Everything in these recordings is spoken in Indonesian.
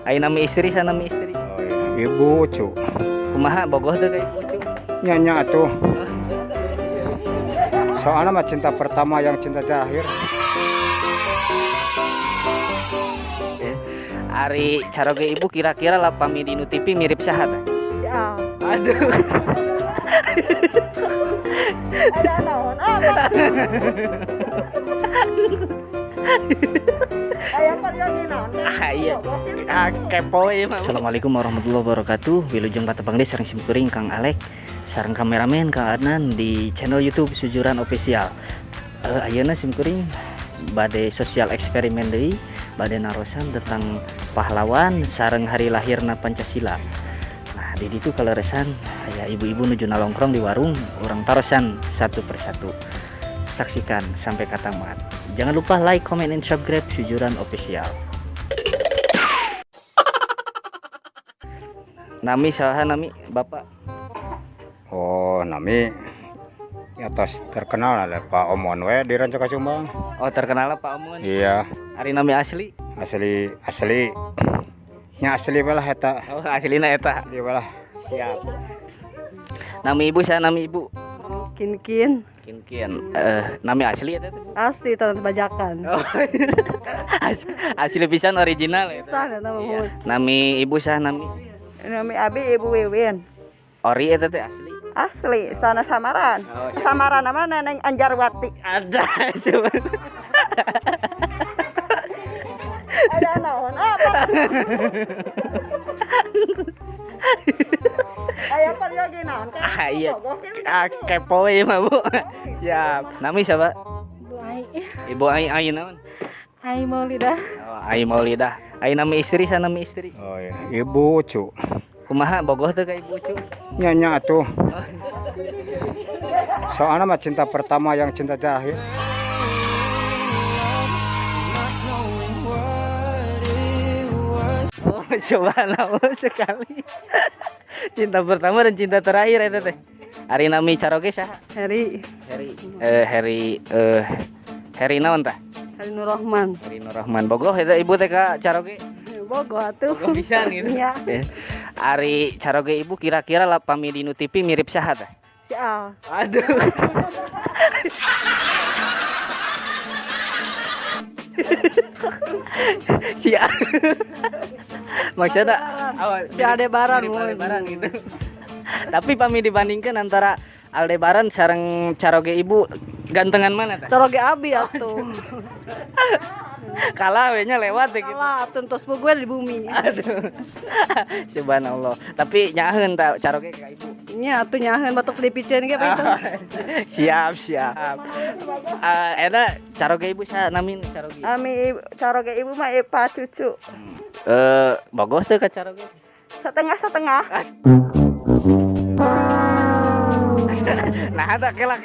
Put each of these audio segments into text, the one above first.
Ayo nama istri sana nama istri. Oh, iya. Ibu cu. Kumaha bogoh tuh kayak ibu cu. Nyanyi tuh. Soalnya mah cinta pertama yang cinta terakhir. Ari caroge ibu kira-kira lah pami di TV mirip sahat. Ya. Aduh. Ada naon apa? Aya kan lagi naon? Iya. Kepo ya. Assalamualaikum warahmatullahi wabarakatuh. Wilujeng Patepang deh sareng simkuring Kang Alek, sareng kameramen Kang Adnan di channel YouTube Sujuran Official. Ayeuna simkuring bade sosial eksperimen deui, bade narosan tentang pahlawan sareng hari lahirna Pancasila. Nah, di ditu kaleresan aya ibu-ibu nuju nalongkrong di warung, urang tarosan satu persatu. Saksikan sampai katamat. Jangan lupa like, comment, and subscribe Sujuran Official. Nami saha nami Bapak? Oh, nami atas terkenal ada Pak Omon we di Rancakasumbang. Oh, terkenal Pak Omun. Iya, Ari nami asli? asli. Nya asli balah eta. Oh, aslina eta. Asli balah. Siap. Nami ibu saha nami ibu? Kin. Kin. Nami asli eta teh? Asli tanah bajakan. Oh. Asli pisan original eta. Sana nama Iya. Nami ibu saha nami? Nami abi Ibu Wiwin. Ori eta teh asli. Asli sana samaran. Oh, iya. Samaran nama Neneng Anjarwati. Ada coba. Ada naon apa? Aya kan lagi naon? Iya. Kepo ya mah Bu. Siap. Nami siapa? Bu Ai. Ibu Ai naon? Ai Maulidah. Oh, Ai Maulidah. Ai nami istri sana nami istri. Oh, iya. Ibu cu. Kumaha bogoh tuh kayak ibu cu. Nyanyi tuh. Soalnya mah cinta pertama yang cinta terakhir. Oh, subhanallah sekali. Cinta pertama dan cinta terakhir eta teh. Ari nami caroge saha? Heri Heri naon tah? Heri Nurrahman. Heri Nurrahman. Bogoh eta ibu teh ka caroge. Bogoh atuh. Bogoh pisan gitu. Iya. Ari caroge ibu kira-kira lah pami di TV mirip saha tah? Si Al. Aduh. Si maksudnya Si Aldebaran. mirip Aldebaran gitu. Tapi pami dibandingkan antara Aldebaran sareng caroge ibu gantengan mana tah? Caroge abi atuh. Kalah we nya lewat teh gitu. Salah atuh tos gue di bumi. Aduh. Subhanallah. Tapi nyaheun tah caroge ka ibu. Nya atuh nyaheun batuk dipiceun ge apa itu. Siap. Eta caroge ibu saha namin caroge? Caroge ibu mah Ipa cucu. Bogoh teh ka caroge? Setengah-setengah. Nah, ada kela.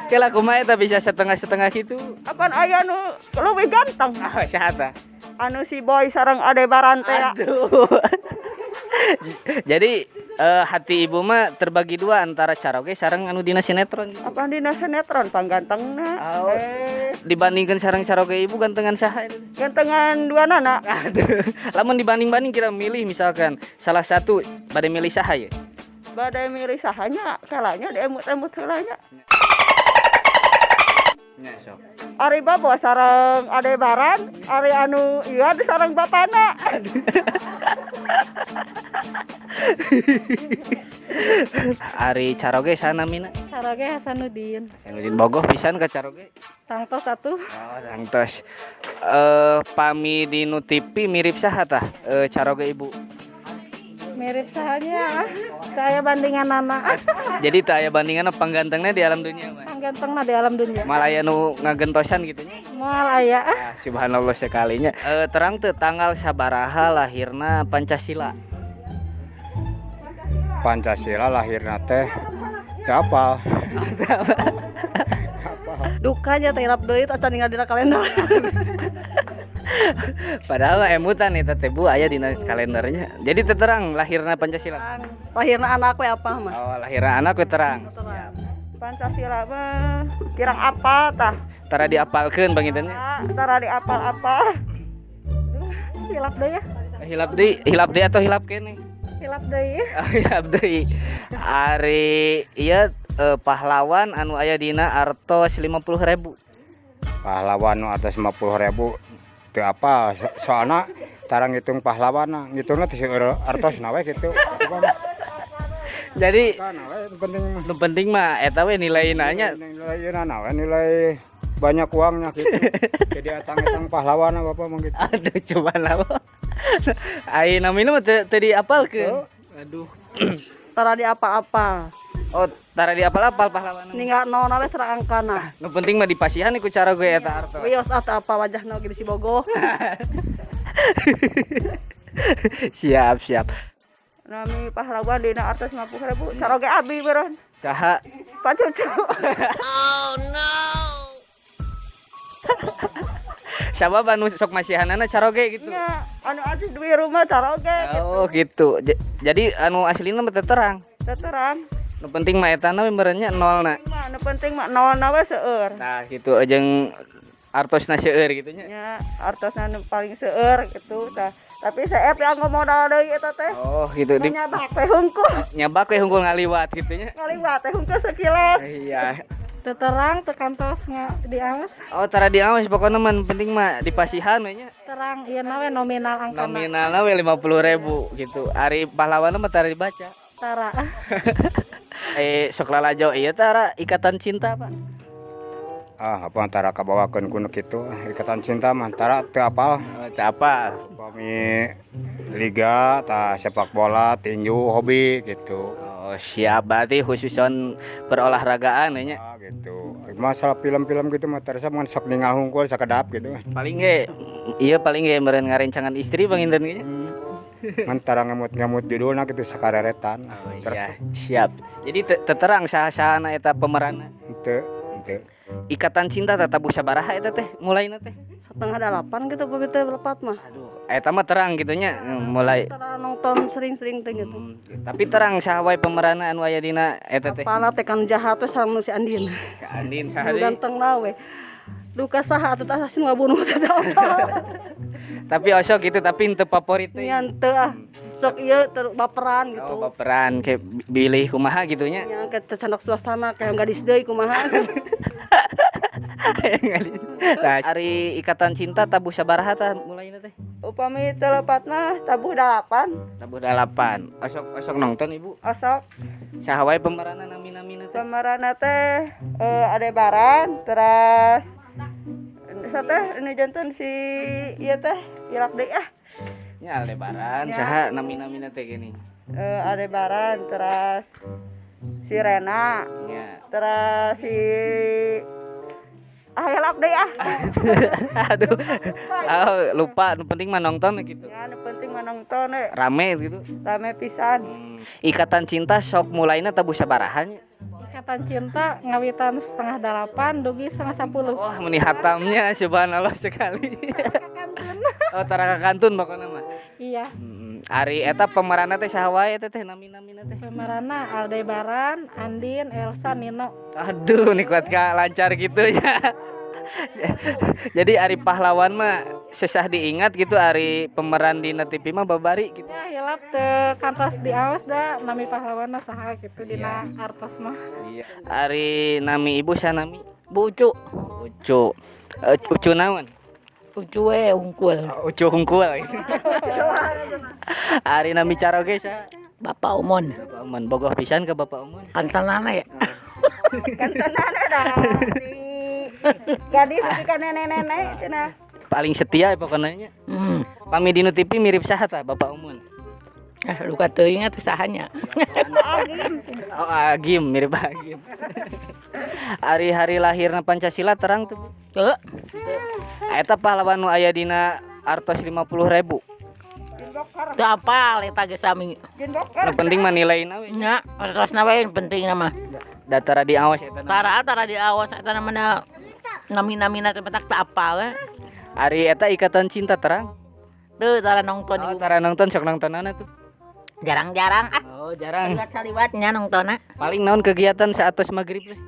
Kela kumaha eta bisa setengah-setengah gitu. Apaan aya nu leuwih ganteng? Ah, saha tah? Anu si Boy sareng Aldebaran teh. Aduh. Jadi hati ibu mah terbagi dua antara caroge sareng anu dina sinetron. Apaan dina sinetron panggantengna? Oh, dibandingkan sareng caroge ibu gantengan saha itu? Gantengan dua nana. Aduh. Lamun dibanding-banding kita milih misalkan salah satu bade milih saha ya? Badai milih sahanya kalanya diemut-emut heula nya. Nya sok. Ari Babo sareng Aldebaran, ari anu ieu sareng bapana. Ari caroge saha namina? Caroge Hasanuddin. Hasanuddin bogoh pisan ka caroge. Tangtos atuh. Oh, tangtos. Pami di TV mirip saha tah? Caroge ibu. Mirip sahanya. Kayak bandingan anak. Jadi teu aya bandinganna panggantengna di alam dunia mah. Gantengna di alam dunia. Malah aya nu ngagentosan gitu nya. Moal aya. Subhanallah sekalinya. Terang teu tanggal sabaraha lahirna Pancasila? Pancasila lahirna teh teu apal. Dukanya teh irap deui acan ninggal dina kalender. Padahal emutan eta teh Bu aya dina kalendernya. Jadi teu terang lahirna Pancasila. Lahirna anak we apa mah? Oh, lahirna anak we terang. Pancasila mah kirang apa tah? Tara diapalkeun Bang Inten nya. Tara diapal-apal. hilap deh ya. Hilap deui atau hilap kene? Hilap deh ya. Hilap deui. Ari ieu pahlawan anu aya dina artos 50.000. Pahlawan nu atas 50.000 teu apa soalna tara ngitung pahlawan ngitungna teh seueur artosna we kitu. Jadi Kana we penting mah. nu penting mah eta we nilaina nya. Nilai banyak uangnya gitu. Jadi atang-atang pahlawan Bapak mah gitu. Aduh coba lah. Ai namina mah teu diapalkeun. Aduh. Tara di apa-apa. Oh, tara diapal-apal pahlawan. Ninggal naon we serangkana. Nu penting mah dipasihan iku cara gue eta artos. Wios atuh apa wajahna ge bisi bogoh. Siap. Nami pahlawan dina artos 50.000 caroge abi beureun. Saha? Pak Cucu. Sabab anu sok masihanana caroge gitu. Nya anu asuh di rumah caroge Oh gitu. Jadi anu aslina mah teu terang. terang. Nu penting mah eta na benernya nolna. Mah nu penting mah nolna we seueur. Nah gitu jeung artosna seueur gitu nya. Nya artosna nu paling seueur gitu tah. Tapi saep yang modal deui eta teh. Oh gitu di Nyabak teh hungkul. nyabak we hungkul ngaliwat gitu nya. Ngaliwat teh hungkul sekilas. Iya. Terang tekantos diawas. Oh tara diawas pokona mah penting mah dipasihan we nya. Terang ieu na we nominal angkana. Nominalna we 50.000 gitu. Ari pahlawan mah tara dibaca. Tara. Sok lalajo ieu tara ikatan cinta Pak. Apa antara kabawakeun kuno kitu ikatan cinta mah antara teu apal. Oh, teu apal. Upami liga tah sepak bola, tinju, hobi gitu. Oh siap berarti khususon berolahragaan nya. Gitu. Masalah film-film gitu mah terasa mun sok ningal hungkul sakedap gitu. Paling ge paling ge meureun ngarencangan istri Bang Inten ge. Antara ngemut-ngemut judulna gitu sakareretan. Oh iya, siap. Jadi terang saha-sahana eta pemeranna. Henteu. Ikatan cinta tatabu sabaraha eta teh mulaina teh. 7:30 gitu pami teh lepat mah. Aduh, eta mah terang gitu nya mulai. Tara nonton sering-sering teh gitu. Tapi terang saha wae pemeranna anu aya dina eta teh. Apana teh kan jahat we sareng si Andin. Ka Andin saha Nu deui. ganteng na we. Duka saha atuh tah asin ngabunuh teh Tapi osok gitu tapi henteu favorit teh. Nya teu ah. Sok ieu baperan gitu. Oh, baperan kayak bilih kumaha gitu nya. Nya ke tercandak suasana kayak gadis deui kumaha. Nah, ari ikatan cinta tabuh sabaraha tah mulaina teh? Upami telepatna tabuh 8. Tabuh 8. Osok nonton Ibu. Osok Saha wae pemeranna nami-namina teh? pemeranna teh Adebaran terus teh ini jantan si ieu teh ilak deui ah. Nya Aldebaran, Ya. saha nami-namina teh gini. Adebaran terus si Rena Nya. terus si ilak deui ah. Aduh. Oh, lupa, nu penting mah nonton gitu. Ya nu penting mah nonton we. Rame gitu. Rame pisan. Ikatan cinta sok mulaina tabuh sabaraha nya? Ikatan cinta ngawitan 7:30 dugi 9:10. Wah, meni hatamnya subhanallah sekali. Oh, tara ka kantun pokona mah. Iya. Ari eta pemeranna teh saha wae eta teh nami-namina teh? Pemeranna Aldebaran, Andin, Elsa, Nino. Aduh, nih kuat ka lancar gitu ya. Jadi ari pahlawan mah susah diingat gitu, ari pemeran di TV mah babari gitu. Ya hilap teu kantos diawas da nami pahlawanna saha gitu dina artos mah. Iya. Ari nami ibu saha nami? Bu Ucu, Ucu. Ucu naon? Ucu we unggul. Ucu hungkul. Ari nami caroge saha? Bapak Umon. Bapak Umon, bogoh pisan ke Bapak Umon. Kantanana ya. Kantenana dah. Gadis ketika nenek-nenek cenah. Paling setia pokoknya nya. Pami di TV mirip saha tah Bapak Umon? Luka teuing atuh sahanya. Oh, Agim, mirip Agim. Hari-hari lahirna Pancasila terang tuh. Bu. Teu. Eta pahlawan nu aya dina artos 50.000. Teu apal eta ge sami. Nu penting mah nilaina we. Nya, artosna we penting mah. Datara diawas eta. Tara diawas eta namanya nami-namina teh petak teu apal. Ari eta ikatan cinta terang. Teu tara nonton Oh, ibu. tara nonton sok nontonana tuh. Jarang-jarang ah. Oh, jarang. Saliwat-saliwatnya nontonna. Paling naon kegiatan saatos magrib teh.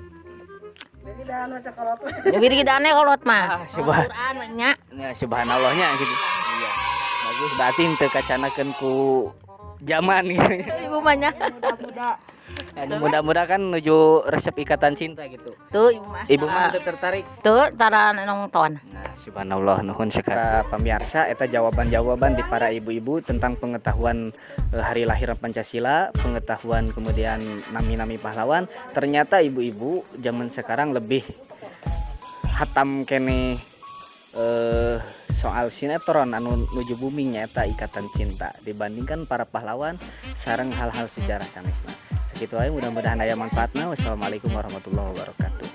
Jadi gidane kolot mah. Subhan. Quran nya. Ya subhanallahnya gitu. Iya. bagus berarti teu kacanakeun ku zaman gitu. Ibu mahnya. Muda-muda. Mudah-mudah kan menuju resep ikatan cinta gitu. Tuh ibu mah. Ibu mah teu tertarik. Tuh tara nonton. Nah, subhanallah nuhun sekarang pemirsa eta jawaban-jawaban di para ibu-ibu tentang pengetahuan hari lahir Pancasila, pengetahuan kemudian nami-nami pahlawan. Ternyata ibu-ibu zaman sekarang lebih hatam kene soal sinetron anu nuju booming nyaeta ikatan cinta dibandingkan para pahlawan sareng hal-hal sejarah sanesna. Segitu aja mudah-mudahan aya manfaatna. Wassalamualaikum warahmatullahi wabarakatuh.